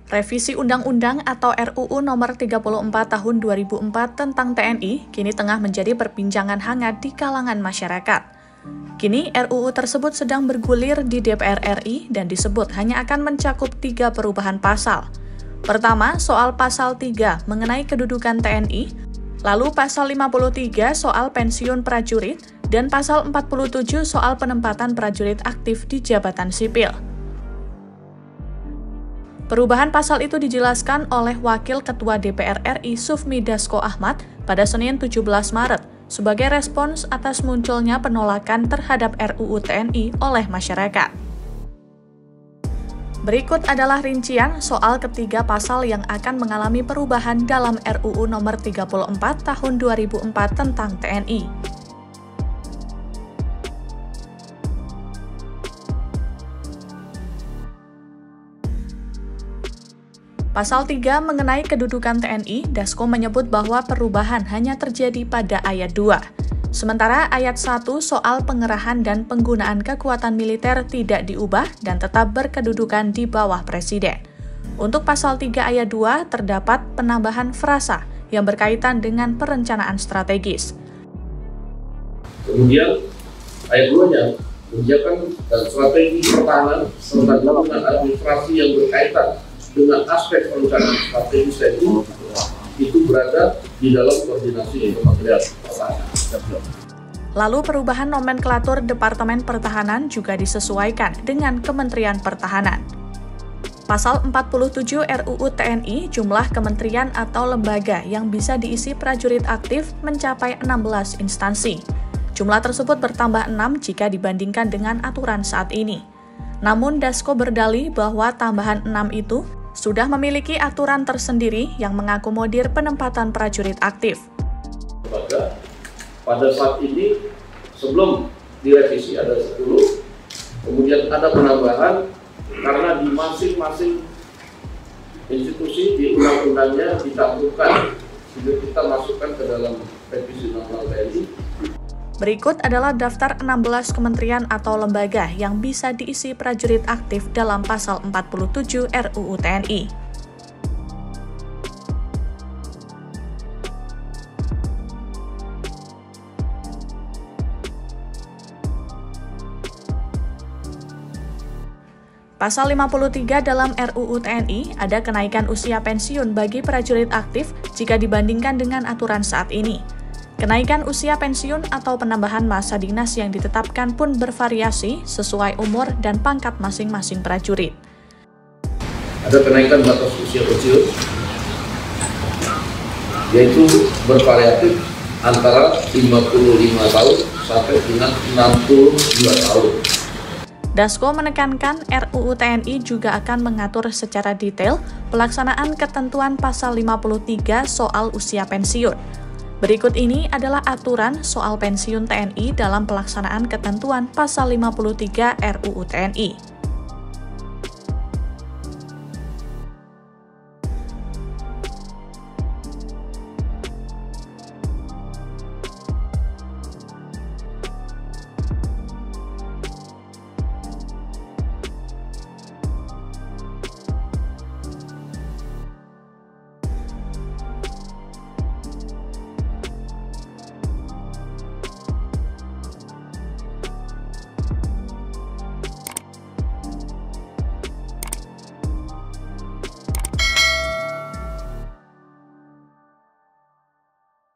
Revisi Undang-Undang atau RUU Nomor 34 Tahun 2004 tentang TNI kini tengah menjadi perbincangan hangat di kalangan masyarakat. Kini RUU tersebut sedang bergulir di DPR RI dan disebut hanya akan mencakup 3 perubahan pasal. Pertama, soal pasal 3 mengenai kedudukan TNI, lalu pasal 53 soal pensiun prajurit, dan pasal 47 soal penempatan prajurit aktif di jabatan sipil. Perubahan pasal itu dijelaskan oleh Wakil Ketua DPR RI Sufmi Dasko Ahmad pada Senin 17 Maret sebagai respons atas munculnya penolakan terhadap RUU TNI oleh masyarakat. Berikut adalah rincian soal ketiga pasal yang akan mengalami perubahan dalam RUU Nomor 34 Tahun 2004 tentang TNI. Pasal 3 mengenai kedudukan TNI, Dasko menyebut bahwa perubahan hanya terjadi pada ayat 2. Sementara ayat 1 soal pengerahan dan penggunaan kekuatan militer tidak diubah dan tetap berkedudukan di bawah Presiden. Untuk pasal 3 ayat 2 terdapat penambahan frasa yang berkaitan dengan perencanaan strategis. Kemudian ayat 2-nya, kebijakan dan strategi pertahanan serta dukungan administrasi yang berkaitan dengan aspek perencanaan strategis TNI itu berada di dalam koordinasi Kementerian Pertahanan. Lalu perubahan nomenklatur Departemen Pertahanan juga disesuaikan dengan Kementerian Pertahanan. Pasal 47 RUU TNI, jumlah kementerian atau lembaga yang bisa diisi prajurit aktif mencapai 16 instansi. Jumlah tersebut bertambah 6 jika dibandingkan dengan aturan saat ini. Namun Dasko berdalih bahwa tambahan 6 itu sudah memiliki aturan tersendiri yang mengakomodir penempatan prajurit aktif. Pada saat ini, sebelum direvisi ada 10, kemudian ada penambahan karena di masing-masing institusi di undang-undangnya dicantumkan, sehingga kita masukkan ke dalam revisi Undang-Undang TNI. Berikut adalah daftar 16 kementerian atau lembaga yang bisa diisi prajurit aktif dalam pasal 47 RUU TNI. Pasal 53 dalam RUU TNI ada kenaikan usia pensiun bagi prajurit aktif jika dibandingkan dengan aturan saat ini. Kenaikan usia pensiun atau penambahan masa dinas yang ditetapkan pun bervariasi sesuai umur dan pangkat masing-masing prajurit. Ada kenaikan batas usia pensiun, yaitu bervariatif antara 55 tahun sampai dengan 62 tahun. Dasko menekankan RUU TNI juga akan mengatur secara detail pelaksanaan ketentuan pasal 53 soal usia pensiun. Berikut ini adalah aturan soal pensiun TNI dalam pelaksanaan ketentuan pasal 53 RUU TNI.